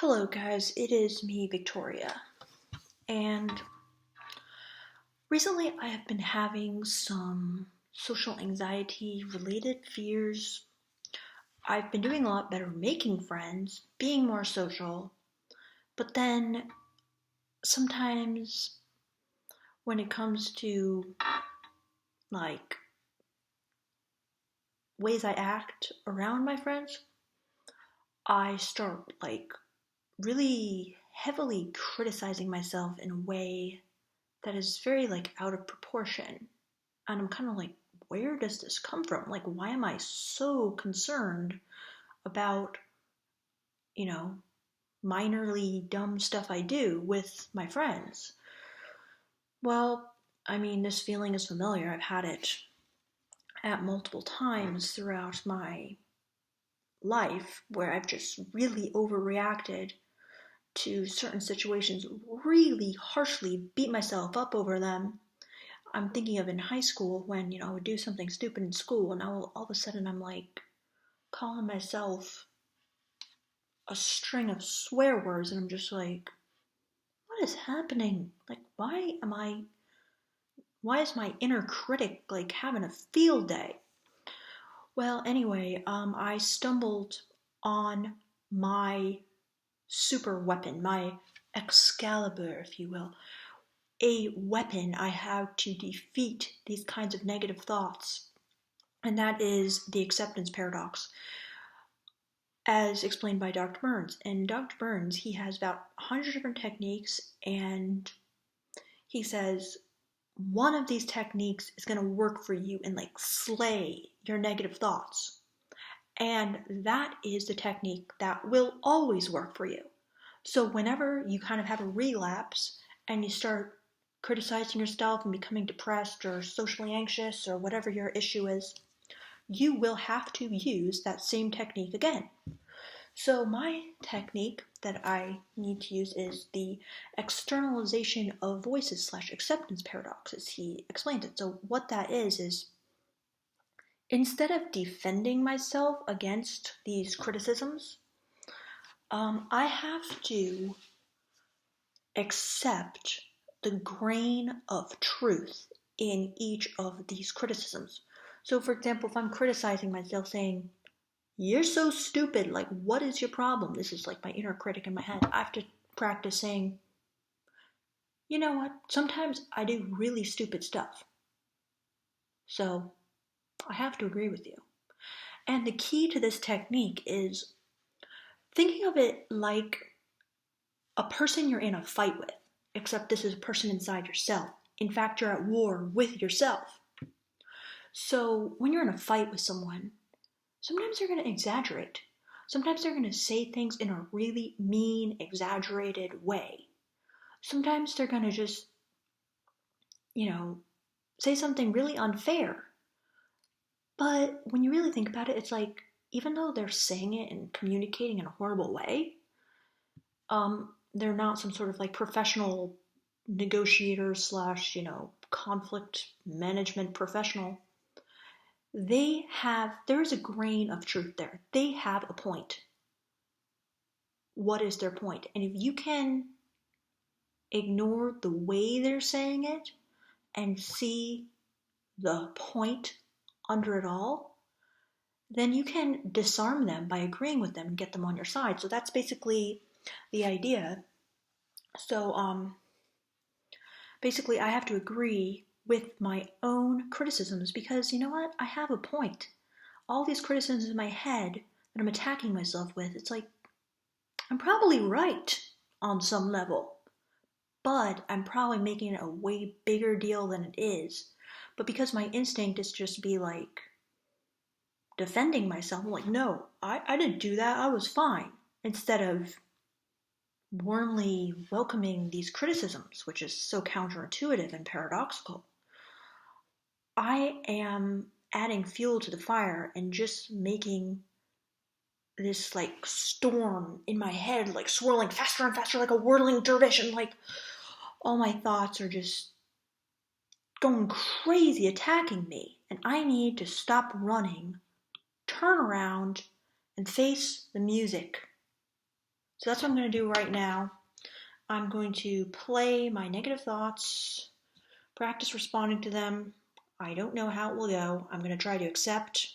Hello, guys. It is me, Victoria. And recently I have been having some social anxiety related fears. I've been doing a lot better making friends, being more social, but then sometimes when it comes to like ways I act around my friends, I start really heavily criticizing myself in a way that is very out of proportion. And I'm kind of like, where does this come from? Like, why am I so concerned about, you know, minorly dumb stuff I do with my friends? Well, I mean, this feeling is familiar. I've had it at multiple times throughout my life where I've just really overreacted to certain situations, really harshly beat myself up over them. I'm thinking of in high school when, I would do something stupid in school and all of a sudden I'm like calling myself a string of swear words and I'm just like, what is happening? Like, why is my inner critic having a field day? Well, anyway, I stumbled on my super weapon, my Excalibur, if you will. A weapon I have to defeat these kinds of negative thoughts, and that is the acceptance paradox, as explained by Dr. Burns. And Dr. Burns, he has about 100 different techniques, and he says one of these techniques is going to work for you and slay your negative thoughts. And that is the technique that will always work for you. So whenever you kind of have a relapse and you start criticizing yourself and becoming depressed or socially anxious or whatever your issue is, you will have to use that same technique again. So my technique that I need to use is the externalization of voices / acceptance paradox, as he explains it. So what that is instead of defending myself against these criticisms, I have to accept the grain of truth in each of these criticisms. So for example, if I'm criticizing myself saying, you're so stupid, what is your problem? This is my inner critic in my head. I have to practice saying, you know what, sometimes I do really stupid stuff. So I have to agree with you. And the key to this technique is thinking of it like a person you're in a fight with, except this is a person inside yourself. In fact, you're at war with yourself. So when you're in a fight with someone, sometimes they're going to exaggerate. Sometimes they're going to say things in a really mean, exaggerated way. Sometimes they're going to just, say something really unfair. But when you really think about it, it's like, even though they're saying it and communicating in a horrible way, they're not some sort of professional negotiator / conflict management professional. There is a grain of truth there. They have a point. What is their point? And if you can ignore the way they're saying it and see the point under it all, then you can disarm them by agreeing with them and get them on your side. So that's basically the idea. So basically I have to agree with my own criticisms because you know what? I have a point. All these criticisms in my head that I'm attacking myself with, it's like, I'm probably right on some level, but I'm probably making it a way bigger deal than it is. But because my instinct is just to be defending myself, I'm like, no, I didn't do that, I was fine. Instead of warmly welcoming these criticisms, which is so counterintuitive and paradoxical, I am adding fuel to the fire and just making this storm in my head swirling faster and faster like a whirling dervish, and all my thoughts are just going crazy attacking me, and I need to stop running, turn around, and face the music. So that's what I'm going to do right now. I'm going to play my negative thoughts, practice responding to them. I don't know how it will go. I'm going to try to accept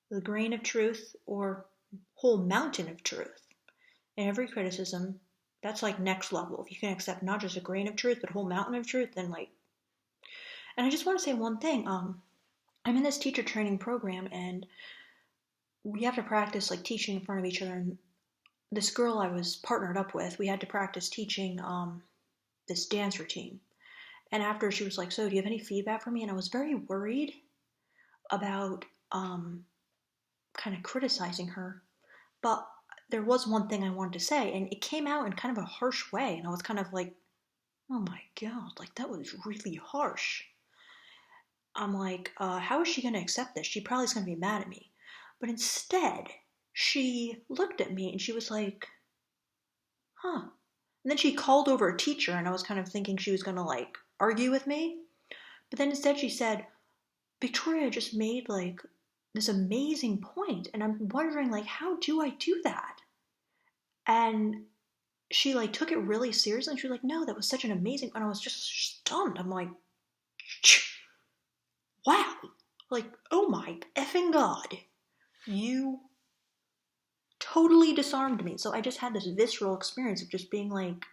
the grain of truth or whole mountain of truth in every criticism. That's like next level. If you can accept not just a grain of truth, but a whole mountain of truth, then like. And I just want to say one thing. I'm in this teacher training program, and we have to practice like teaching in front of each other. And this girl I was partnered up with, we had to practice teaching this dance routine. And after, she was like, "So, do you have any feedback for me?" And I was very worried about kind of criticizing her. But there was one thing I wanted to say, and it came out in kind of a harsh way. And I was kind of like, oh my God, like that was really harsh. I'm like, how is she going to accept this? She probably is going to be mad at me. But instead, she looked at me and she was like, huh. And then she called over a teacher, and I was kind of thinking she was going to like argue with me. But then instead she said, Victoria just made like this amazing point, and I'm wondering like, how do I do that? And she like took it really seriously, and she was like, no, that was such an amazing, and I was just stunned. I'm like, wow, like, oh my effing God, you totally disarmed me. So I just had this visceral experience of just being like,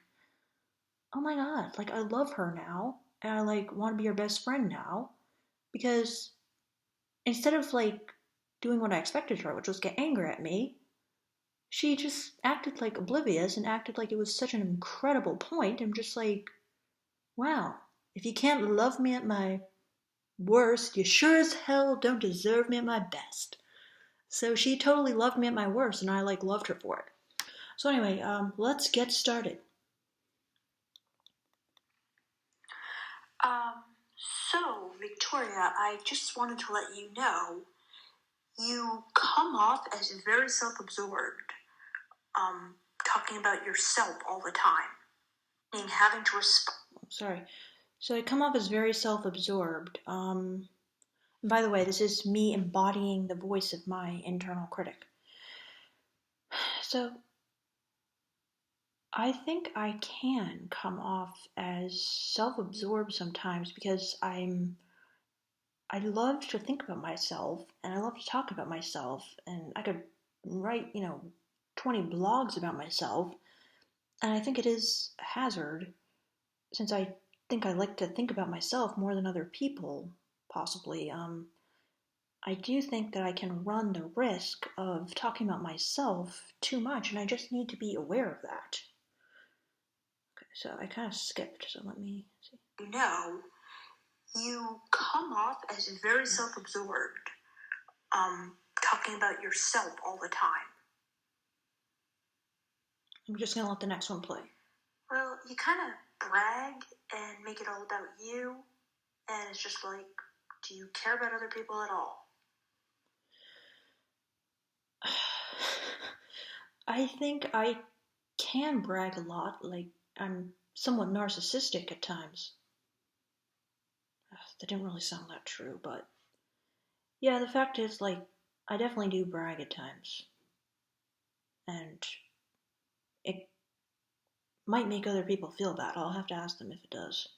oh my God, like I love her now, and I like want to be her best friend now, because instead of like doing what I expected her, which was get angry at me, she just acted like oblivious and acted like it was such an incredible point. I'm just like, wow, if you can't love me at my worst, you sure as hell don't deserve me at my best. So she totally loved me at my worst, and I like loved her for it. So anyway, let's get started. Um, so Victoria, I just wanted to let you know you come off as very self-absorbed, talking about yourself all the time, and having to respond. Sorry. So I come off as very self-absorbed. By the way, this is me embodying the voice of my internal critic. So I think I can come off as self-absorbed sometimes because I love to think about myself, and I love to talk about myself, and I could write, 20 blogs about myself, and I think it is a hazard since I think I like to think about myself more than other people, possibly. I do think that I can run the risk of talking about myself too much, and I just need to be aware of that. Okay, so I kind of skipped, so let me see. No, you come off as very self-absorbed, talking about yourself all the time. I'm just gonna let the next one play. Well, you kind of brag and make it all about you, and it's just like, do you care about other people at all? I think I can brag a lot, like I'm somewhat narcissistic at times. That didn't really sound that true, but yeah, the fact is, like, I definitely do brag at times. And it might make other people feel bad. I'll have to ask them if it does.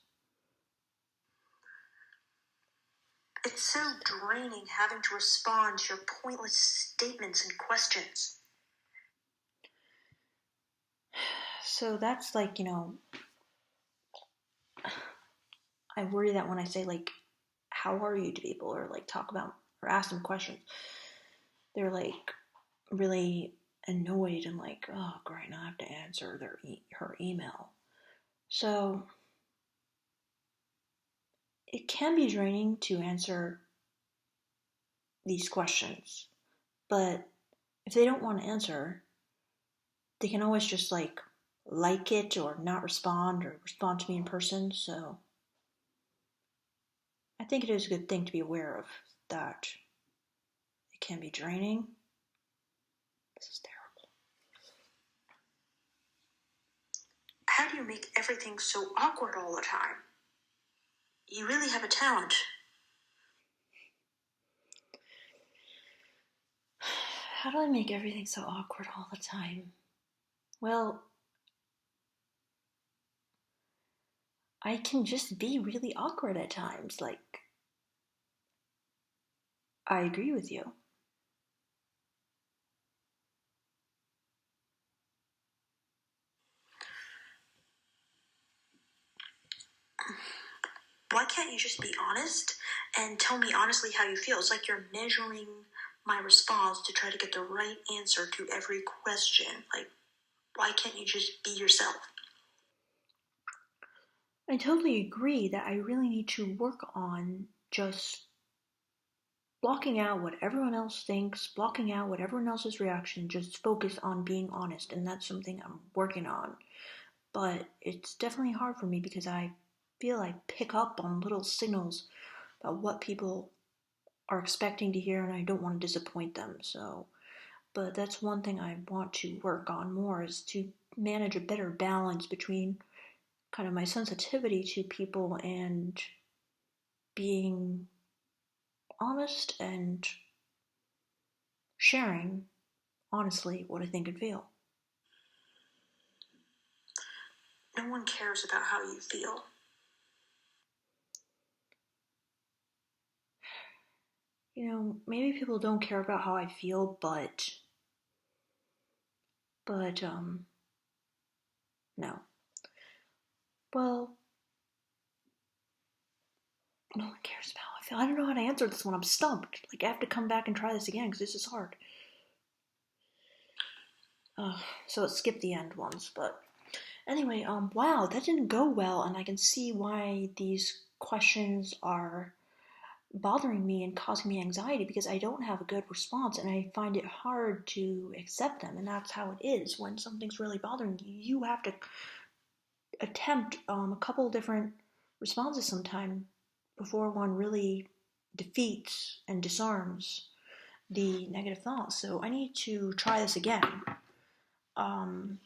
It's so draining having to respond to your pointless statements and questions. So that's like, I worry that when I say, like, how are you to people, or like talk about or ask them questions, they're like really annoyed and like, oh great, now I have to answer her email. So it can be draining to answer these questions, but if they don't want to answer, they can always just like it or not respond or respond to me in person. So I think it is a good thing to be aware of that. It can be draining. This is terrible. How do you make everything so awkward all the time? You really have a talent. How do I make everything so awkward all the time? Well, I can just be really awkward at times. Like, I agree with you. Why can't you just be honest and tell me honestly how you feel? It's like you're measuring my response to try to get the right answer to every question. Like, why can't you just be yourself? I totally agree that I really need to work on just blocking out what everyone else thinks, blocking out what everyone else's reaction, just focus on being honest. And that's something I'm working on. But it's definitely hard for me because I feel I pick up on little signals about what people are expecting to hear and I don't want to disappoint them. So, but that's one thing I want to work on more is to manage a better balance between kind of my sensitivity to people and being honest and sharing honestly what I think and feel. No one cares about how you feel. Maybe people don't care about how I feel, but no. Well, no one cares about how I feel. I don't know how to answer this one. I'm stumped. Like, I have to come back and try this again because this is hard. So let's skip the end ones, but anyway, wow, that didn't go well, and I can see why these questions are bothering me and causing me anxiety because I don't have a good response and I find it hard to accept them. And that's how it is when something's really bothering you. You have to attempt a couple different responses sometime before one really defeats and disarms the negative thoughts. So I need to try this again. Um,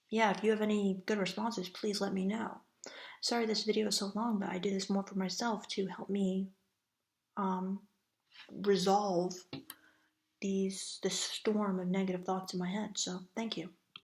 yeah, if you have any good responses, please let me know. Sorry this video is so long, but I do this more for myself to help me um, resolve this storm of negative thoughts in my head. So thank you.